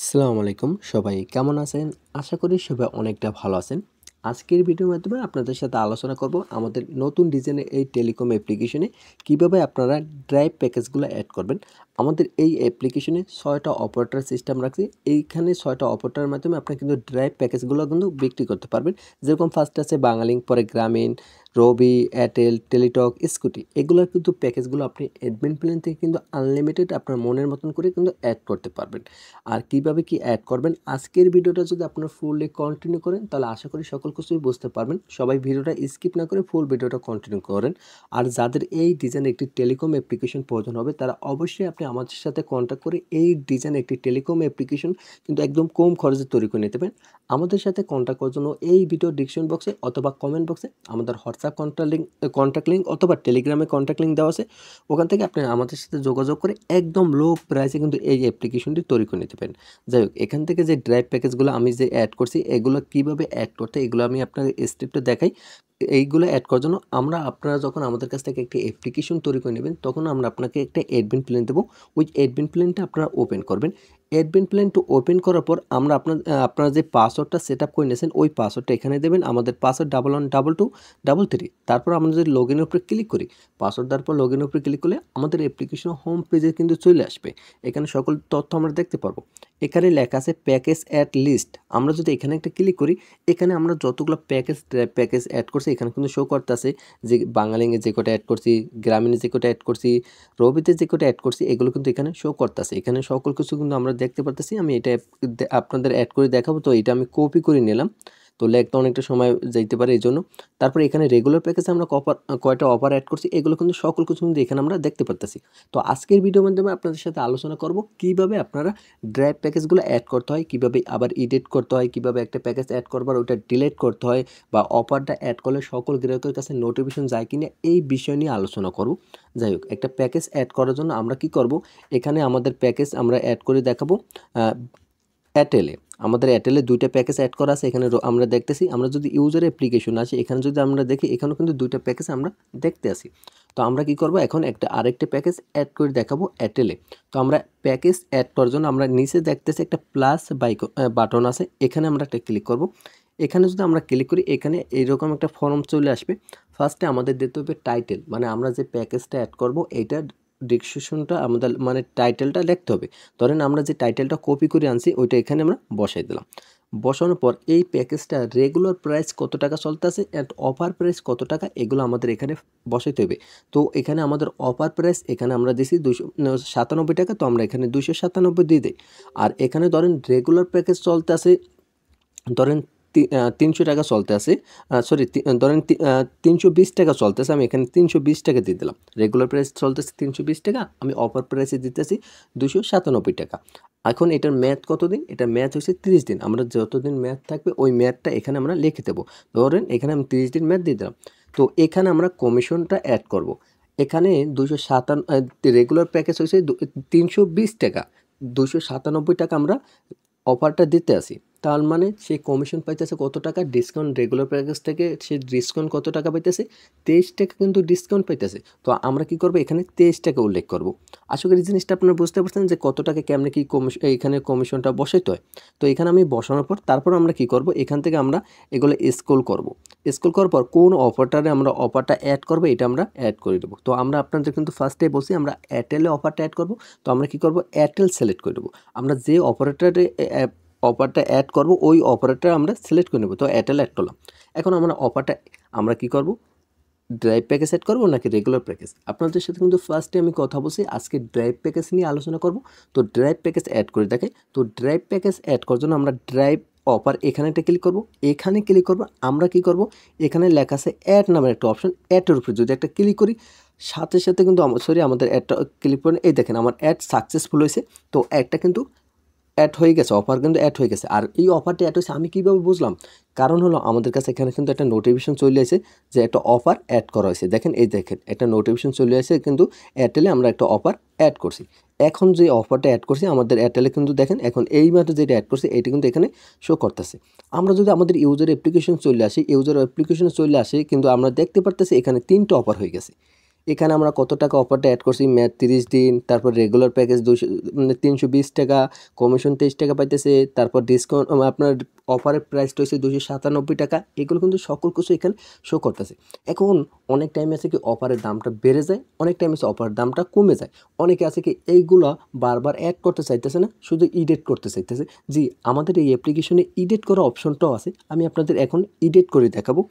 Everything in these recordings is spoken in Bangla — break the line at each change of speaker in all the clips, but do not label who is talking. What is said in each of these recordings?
আসসালামু আলাইকুম সবাই কেমন আছেন? আশা করি সবাই অনেকটা ভালো আছেন। আজকের ভিডিওর মাধ্যমে আপনাদের সাথে আলোচনা করব আমাদের নতুন ডিজাইনের এই টেলিকম অ্যাপ্লিকেশনে কিভাবে আপনারা ড্রাইভ প্যাকেজগুলো অ্যাড করবেন। আমাদের এই অ্যাপ্লিকেশনে ৬টা অপারেটর সিস্টেম রাখছি। এইখানে ৬টা অপারেটরের মাধ্যমে আপনি কিন্তু ড্রাইভ প্যাকেজগুলো কিন্তু বিক্রি করতে পারবেন। যেরকম ফার্স্ট আছে বাংলালিংক, পরে গ্রামীণ, রবি, এয়ারটেল, টেলিটক, স্কুটি এগুলোর কিন্তু প্যাকেজগুলো আপনি অ্যাডমিন প্ল্যান থেকে কিন্তু আনলিমিটেড আপনার মনের মতন করে কিন্তু অ্যাড করতে পারবেন। আর কিভাবে কি অ্যাড করবেন আজকের ভিডিওটা যদি আপনারা ফুললি কন্টিনিউ করেন তাহলে আশা করি সকল কিছুই বুঝতে পারবেন। সবাই ভিডিওটা স্কিপ না করে ফুল ভিডিওটা কন্টিনিউ করেন। আর যাদের এই ডিজাইনের একটি টেলিকম অ্যাপ্লিকেশন প্রয়োজন হবে তারা অবশ্যই আপনি আমাদের সাথে কন্ট্যাক্ট করে এই ডিজাইনের একটি টেলিকম অ্যাপ্লিকেশন কিন্তু একদম কম খরচে তৈরি করে নিতে পারেন। আমাদের সাথে কন্ট্যাক্ট করার জন্য এই ভিডিও ডিসক্রিপশন বক্সে অথবা কমেন্ট বক্সে আমাদের হোয়াটসঅ্যাপ কন্ট্যাক্ট লিঙ্ক অথবা টেলিগ্রামে কন্ট্যাক্ট লিঙ্ক দেওয়া আছে। ওখান থেকে আপনি আমাদের সাথে যোগাযোগ করে একদম লো প্রাইসে কিন্তু এই অ্যাপ্লিকেশনটি তৈরি করে নিতে পারেন। যাই হোক, এখান থেকে যে ড্রাইভ প্যাকেজগুলো আমি যে অ্যাড করছি এগুলো কিভাবে অ্যাড করতে এগুলো আমি আপনাকে স্টেপটা দেখাই। এইগুলো অ্যাড করার জন্য আপনারা যখন আমাদের কাছ থেকে একটি অ্যাপ্লিকেশন তৈরি করে নেবেন তখন আমরা আপনাকে একটা অ্যাডমিন প্ল্যান দেবো। ওই অ্যাডমিন প্ল্যানটা আপনারা ওপেন করবেন। অ্যাডমিন প্ল্যানটা ওপেন করার পর আমরা আপনারা যে পাসওয়ার্ডটা সেট আপ করে নিয়েছেন ওই পাসওয়ার্ডটা এখানে দেবেন। আমাদের পাসওয়ার্ড 111223। তারপর আমরা যদি লগ ইনের উপরে ক্লিক করি, পাসওয়ার্ড দেওয়ার পর লগ ইনের উপরে ক্লিক করলে আমাদের অ্যাপ্লিকেশন হোম পেজে কিন্তু চলে আসবে। এখানে সকল তথ্য আমরা দেখতে পারবো। এখানে লেখা আছে প্যাকেজ অ্যাড লিস্ট। আমরা যদি এখানে একটা ক্লিক করি, এখানে আমরা যতগুলো প্যাকেজ অ্যাড করছি এখানে কিন্তু শো করতেছে যে বাংলালিংকে যে কটা অ্যাড করছি, গ্রামীণে যে কটা অ্যাড করছি, রবিতে যে কটা অ্যাড করছি এগুলো কিন্তু এখানে শো করতেছে। এখানে সকল কিছু কিন্তু আমরা দেখতে পারতেছি। আমি এটা আপনাদের অ্যাড করে দেখাবো। তো এটা আমি কপি করে নিলাম। তো লেখতে অনেকটা সময় যাইতে পারে এই জন্য। তারপরে এখানে রেগুলার প্যাকেজে আমরা কয়টা অফার অ্যাড করছি এগুলো কিন্তু সকল কিছু কিন্তু এখানে আমরা দেখতে পারতেছি। তো আজকের ভিডিওর মাধ্যমে আপনাদের সাথে আলোচনা করব কিভাবে আপনারা ড্রাইভ প্যাকেজগুলো অ্যাড করতে হয়, কিভাবে আবার এডিট করতে হয়, কিভাবে একটা প্যাকেজ অ্যাড করবার ওটা ডিলিট করতে হয়, বা অফারটা অ্যাড করলে সকল গ্রাহকের কাছে নোটিফিকেশন যায় কিনা এই বিষয় নিয়ে আলোচনা করব। যাই হোক, একটা প্যাকেজ অ্যাড করার জন্য আমরা কি করব, এখানে আমাদের প্যাকেজ আমরা অ্যাড করে দেখাবো। এয়ারটেলে আমাদের এয়ারটেলে দুইটা প্যাকেজ অ্যাড করা আছে। এখানে আমরা দেখতেছি, আমরা যদি ইউজার অ্যাপ্লিকেশন আছে এখানে যদি আমরা দেখি এখানেও কিন্তু দুইটা প্যাকেজ আমরা দেখতে আসি। তো আমরা কি করব, এখন আরেকটা প্যাকেজ অ্যাড করে দেখাবো এয়ারটেলে। তো আমরা প্যাকেজ অ্যাড করার জন্য আমরা নিচে দেখতেছি একটা প্লাস বাটন আছে, এখানে আমরা একটা ক্লিক করব। এখানে যদি আমরা ক্লিক করি এখানে এইরকম একটা ফর্ম চলে আসবে। ফার্স্টে আমাদের দিতে হবে টাইটেল, মানে আমরা যে প্যাকেজটা অ্যাড করব এইটা ডিসক্রিপশনটা আমাদের মানে টাইটেলটা লিখতে হবে। ধরেন আমরা যে টাইটেলটা কপি করে আনছি ওইটা এখানে আমরা বসাই দিলাম। বসানোর পর এই প্যাকেজটা রেগুলার প্রাইস কত টাকা চলতেছে অ্যান্ড অফার প্রাইস কত টাকা এগুলো আমাদের এখানে বসাইতে হবে। তো এখানে আমাদের অফার প্রাইস এখানে আমরা দিছি 297 টাকা, তো আমরা এখানে 297 দিয়ে দিই। আর এখানে ধরেন রেগুলার প্যাকেজ চলতেছে, ধরেন 300 টাকা চলতে আছে, সরি ধরেন 320 টাকা চলতেছে, আমি এখানে 320 টাকা দিয়ে দিলাম। রেগুলার প্রাইস চলতেছে 320 টাকা, আমি অফার প্রাইসে দিতেছি 297 টাকা। এখন এটার ম্যাথ কতদিন, এটা ম্যাথ হচ্ছে 30 দিন। আমরা যতদিন ম্যাথ থাকবে ওই ম্যাথটা এখানে আমরা লিখে দেবো। ধরেন এখানে আমি 30 দিন ম্যাথ দিয়ে দিলাম। তো এখানে আমরা কমিশনটা অ্যাড করব। এখানে 257 রেগুলার প্যাকেজ হচ্ছে 320 টাকা, 297 টাকা আমরা অফারটা দিতে আসি। তার মানে সে কমিশন পাইতেছে কত টাকা, ডিসকাউন্ট রেগুলার প্যাকেজ থেকে সে ডিসকাউন্ট কত টাকা পাইতেছে, 23 টাকা কিন্তু ডিসকাউন্ট পাইতেছে। তো আমরা কি করব, এখানে 23 টাকা উল্লেখ করব। আশা করি জিনিসটা আপনারা বুঝতে পারছেন যে কত টাকা কেমনে কি এখানে কমিশনটা বসাইতে হয়। তো এখানে আমি বসানোর পর তারপর আমরা কি করব, এখান থেকে আমরা এগুলো স্ক্রল করব। স্ক্রল করার পর কোন অফারটারে আমরা অফারটা অ্যাড করব এটা আমরা অ্যাড করে দেবো। তো আমরা আপনাদের কিন্তু ফার্স্টে বলছি আমরা এয়ারটেলে অফারটা অ্যাড করব। তো আমরা কি করব, এয়ারটেল সিলেক্ট করে দেবো। আমরা যে অফারটা অ্যাড করব ওই অফারটা আমরা সিলেক্ট করে নেব। তো এয়ারটেল অ্যাড করলাম। এখন আমরা কি করব, ড্রাইভ প্যাকেজ অ্যাড করবো নাকি রেগুলার প্যাকেজ। আপনাদের সাথে কিন্তু ফার্স্টে আমি কথা বলছি আজকে ড্রাইভ প্যাকেজ নিয়ে আলোচনা করব। তো ড্রাইভ প্যাকেজ অ্যাড করে দেখাই। তো ড্রাইভ প্যাকেজ অ্যাড করার জন্য আমরা ড্রাইভ অফার এখানে একটা ক্লিক করব। এখানে ক্লিক করব, আমরা কি করব, এখানে লেখা আছে অ্যাড নামের একটা অপশন, অ্যাডের উপরে যদি একটা ক্লিক করি সাথে সাথে কিন্তু আমাদের অ্যাডটা ক্লিক করে এই দেখেন আমার অ্যাড সাকসেসফুল হয়েছে। তো অ্যাডটা কিন্তু অ্যাড হয়ে গেছে, অফার কিন্তু অ্যাড হয়ে গেছে। আর এই অফারটা অ্যাড হয়েছে আমি কীভাবে বুঝলাম, কারণ হলো আমাদের কাছে এখানে কিন্তু একটা নোটিফিকেশন চলে আসে যে একটা অফার অ্যাড করা হয়েছে। দেখেন একটা নোটিফিকেশন চলে আসে, কিন্তু এয়ারটেলে আমরা একটা অফার অ্যাড করছি। এখন যে অফারটা অ্যাড করছি আমাদের এয়ারটেলে কিন্তু দেখেন এখন এই মাত্র যেটা অ্যাড করছি এটা কিন্তু এখানে শো করতেছে। আমরা যদি আমাদের ইউজার অ্যাপ্লিকেশনে চলে আসি কিন্তু আমরা দেখতে পারতেছি এখানে 3টা অফার হয়ে গেছে। এখানে আমরা কত টাকা অফারটা অ্যাড করছি, ম্যাথ 30 দিন, তারপর রেগুলার প্যাকেজ 200 মানে 320 টাকা, কমিশন 23 টাকা পাইতেছে, তারপর ডিসকাউন্ট আপনার অফারের প্রাইসটা হচ্ছে 297 টাকা। এগুলো কিন্তু সকল কিছু এখানে শো করতেছে। এখন অনেক টাইম আছে কি অফারের দামটা বেড়ে যায়, অনেক টাইম আছে অফারের দামটা কমে যায়। অনেকে আছে কি এইগুলো বারবার অ্যাড করতে চাইতেছে না, শুধু ইডিট করতে চাইতেছে। জি, আমাদের এই অ্যাপ্লিকেশনে ইডিট করা অপশনটাও আছে, আমি আপনাদের এখন ইডিট করে দেখাবো।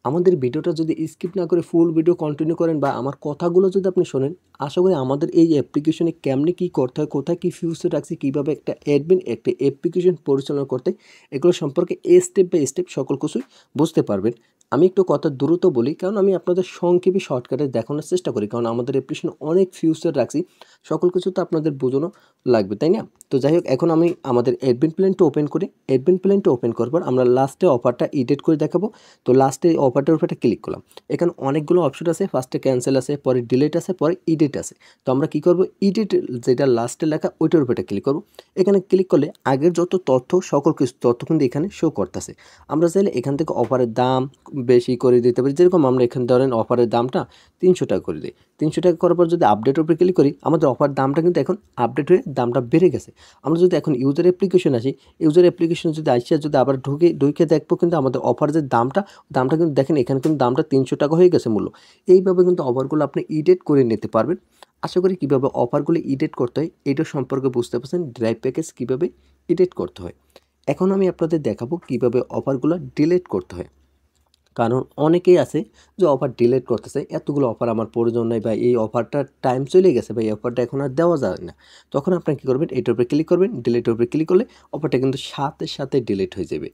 আমাদের ভিডিওটা যদি স্কিপ না করে ফুল ভিডিও কন্টিনিউ করেন বা আমার কথাগুলো যদি আপনি শোনেন, আশা করি আমাদের এই অ্যাপ্লিকেশনে কেমনে কী করতে হয়, কোথায় কী ফিউচার রাখছি, কীভাবে একটা অ্যাডমিন একটা অ্যাপ্লিকেশন পরিচালনা করতে, এগুলো সম্পর্কে স্টেপ বাই স্টেপ সকল কিছুই বুঝতে পারবেন। আমি একটু কথা দ্রুত বলি, কারণ আমি আপনাদের সংক্ষেপে শর্টকাটে দেখানোর চেষ্টা করি, কারণ আমাদের অ্যাপ্লিকেশনে অনেক ফিউচার রাখছি, সকল কিছু তো আপনাদের বোঝানো লাগবে, তাই না? তো যাই হোক, এখন আমি আমাদের অ্যাডমিন প্ল্যানটা ওপেন করি। অ্যাডমিন প্ল্যানটা ওপেন করার পর আমরা লাস্টে অফারটা এডিট করে দেখাবো। তো লাস্টে অফারটার উপরে ক্লিক করলাম। এখানে অনেকগুলো অপশন আছে, ফার্স্টে ক্যান্সেল আছে, পরে ডিলিট আছে, পরে এডিট আছে। তো আমরা কি করব, এডিট যেটা লাস্টে লেখা ওইটার উপরে ক্লিক করব। এখানে ক্লিক করলে আগের যত তথ্য সকল কিছু তথ্য কিন্তু এখানে শো করতেছে। আমরা চাইলে এখান থেকে অফারের দাম বেশি করে দিতে পারি, যেরকম আমরা এখানে ধরেন অফারের দামটা 300 টাকা করে দিই। 300 টাকা করার পর যদি আপডেটের উপরে ক্লিক করি, আমাদের অফার দামটা কিন্তু এখন আপডেট হয়ে দামটা বেড়ে গেছে। আমরা যদি এখন ইউজার অ্যাপ্লিকেশন আসি, ইউজার অ্যাপ্লিকেশন যদি আসি যদি আবার ঢুকে দেখবো, কিন্তু আমাদের অফার যে দামটা কিন্তু দেখেন এখানে কিন্তু দামটা 300 টাকা হয়ে গেছে মূল্য। এইভাবে কিন্তু অফারগুলো আপনি এডিট করে নিতে পারবেন। আশা করি কীভাবে অফারগুলো এডিট করতে হয় এটা সম্পর্কে বুঝতে পারছেন, ড্রাইভ প্যাকেজ কীভাবে এডিট করতে হয়। এখন আমি আপনাদের দেখাবো কীভাবে অফারগুলো ডিলিট করতে হয়। কারণ অনেকেই আছে যে অফার ডিলিট করতেছে, এতগুলো অফার আমার প্রয়োজন নেই বা এই অফারটার টাইম চলে গেছে বা এই অফারটা এখন আর দেওয়া যায় না। তখন আপনারা কী করবেন, এটার উপরে ক্লিক করবেন, ডিলিটের উপরে ক্লিক করলে অফারটা কিন্তু সাথে সাথে ডিলিট হয়ে যাবে।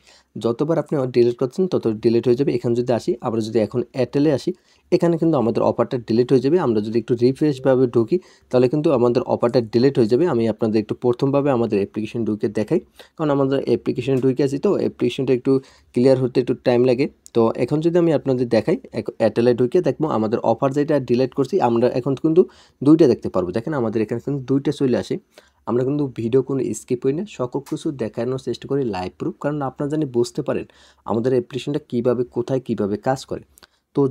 যতবার আপনি ডিলিট করছেন তত ডিলিট হয়ে যাবে। এখানে যদি আসি, আমরা যদি এখন এয়ারটেলে আসি, এখানে কিন্তু আমাদের অফারটা ডিলিট হয়ে যাবে। আমরা যদি একটু রিফ্রেশভাবে ঢুকি তাহলে কিন্তু আমাদের অফারটা ডিলিট হয়ে যাবে। আমি আপনাদের একটু প্রথমভাবে আমাদের অ্যাপ্লিকেশন ঢুকে দেখাই, কারণ আমাদের অ্যাপ্লিকেশন ঢুকে আছি তো অ্যাপ্লিকেশনটা একটু ক্লিয়ার হতে একটু টাইম লাগে। তো এখন যদি আমি আপনাদের দেখাই, এয়ারটেলে ঢুকে দেখবো আমাদের অফার যেটা ডিলিট করছি, আমরা এখন কিন্তু দুইটা দেখতে পারবো। দেখেন আমাদের এখানে কিন্তু দুইটা চলে আসে। আমরা কিন্তু ভিডিও কোনো স্কিপ করি না, সকল কিছু দেখানোর চেষ্টা করি লাইভ প্রুফ, কারণ আপনারা জানি বুঝতে পারেন আমাদের অ্যাপ্লিকেশনটা কীভাবে কোথায় কীভাবে কাজ করে। তো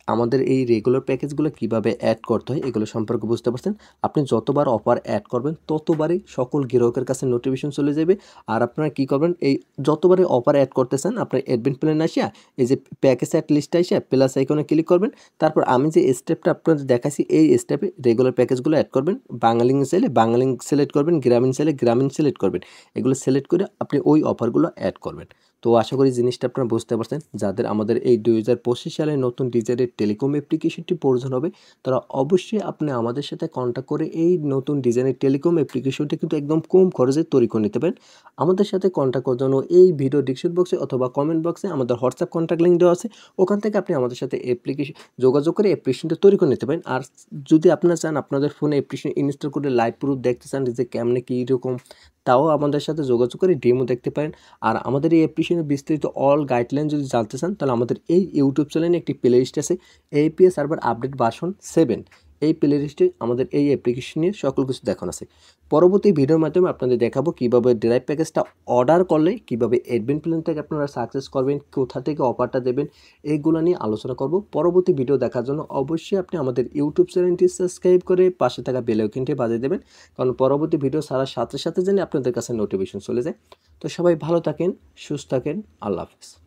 আমাদের এই রেগুলার প্যাকেজগুলো কিভাবে অ্যাড করতে হয় এগুলো সম্পর্কে বুঝতে পারছেন। আপনি যতবার অফার অ্যাড করবেন ততবারই সকল গ্রাহকের কাছে নোটিফিকেশন চলে যাবে। আর আপনারা কী করবেন, এই যতবারই অফার অ্যাড করতেছেন আপনার অ্যাডমিন প্ল্যান আসিয়া এই যে প্যাকেজ অ্যাড লিস্টে এসে প্লাস আইকনে ক্লিক করবেন। তারপর আমি যে স্টেপটা আপনাদের দেখাচ্ছি এই স্টেপে রেগুলার প্যাকেজগুলো অ্যাড করবেন। বাংলা লিঙ্ক চাইলে বাংলা লিঙ্ক সিলেক্ট করবেন, গ্রামীণ চাইলে গ্রামীণ সিলেক্ট করবেন। এগুলো সিলেক্ট করে আপনি ওই অফারগুলো অ্যাড করবেন। তো আশা করি জিনিসটা আপনারা বুঝতে পারছেন। যাদের আমাদের এই 2025 সালে নতুন ডিজাইনের টেলিকম অ্যাপ্লিকেশনটি প্রয়োজন হবে, তারা অবশ্যই আপনি আমাদের সাথে কন্ট্যাক্ট করে এই নতুন ডিজাইনের টেলিকম অ্যাপ্লিকেশনটি কিন্তু একদম কম খরচে তৈরি করে নিতে পারেন। আমাদের সাথে কন্ট্যাক্ট করার জন্য এই ভিডিও ডিসক্রিপশন বক্সে অথবা কমেন্ট বক্সে আমাদের হোয়াটসঅ্যাপ কন্ট্যাক্ট লিঙ্ক দেওয়া আছে, ওখান থেকে আপনি আমাদের সাথে যোগাযোগ করে অ্যাপ্লিকেশনটা তৈরি করে নিতে পারেন। আর যদি আপনারা চান আপনাদের ফোনে অ্যাপ্লিকেশন ইনস্টল করে লাইভ প্রুফ দেখতে চান যে কেমনে কীরকম, তাও আমাদের সাথে যোগাযোগ করে ডেমো দেখতে পারেন। আর আমাদের এই অ্যাপ্লিকেশনের বিস্তারিত অল গাইডলাইন যদি জানতে চান, তাহলে আমাদের এই ইউটিউব চ্যানেলে একটি প্লে লিস্ট আছে, API সার্ভার আপডেট ভার্সন 7। এই প্লে লিস্টে আমাদের এই অ্যাপ্লিকেশন নিয়ে সকল কিছু দেখানো আছে। পরবর্তী ভিডিওর মাধ্যমে আপনাদের দেখাবো কীভাবে ড্রাইভ প্যাকেজটা অর্ডার করলে কীভাবে অ্যাডমিন প্ল্যান থেকে আপনারা সাকসেস করবেন, কোথা থেকে অফারটা দেবেন, এইগুলো নিয়ে আলোচনা করব। পরবর্তী ভিডিও দেখার জন্য অবশ্যই আপনি আমাদের ইউটিউব চ্যানেলটি সাবস্ক্রাইব করে পাশে থাকা বেল আইকনটি বাজিয়ে দেবেন, কারণ পরবর্তী ভিডিও ছাড়ার সাথে সাথে যেন আপনাদের কাছে নোটিফিকেশন চলে যায়। তো সবাই ভালো থাকেন, সুস্থ থাকেন, আল্লাহ হাফেজ।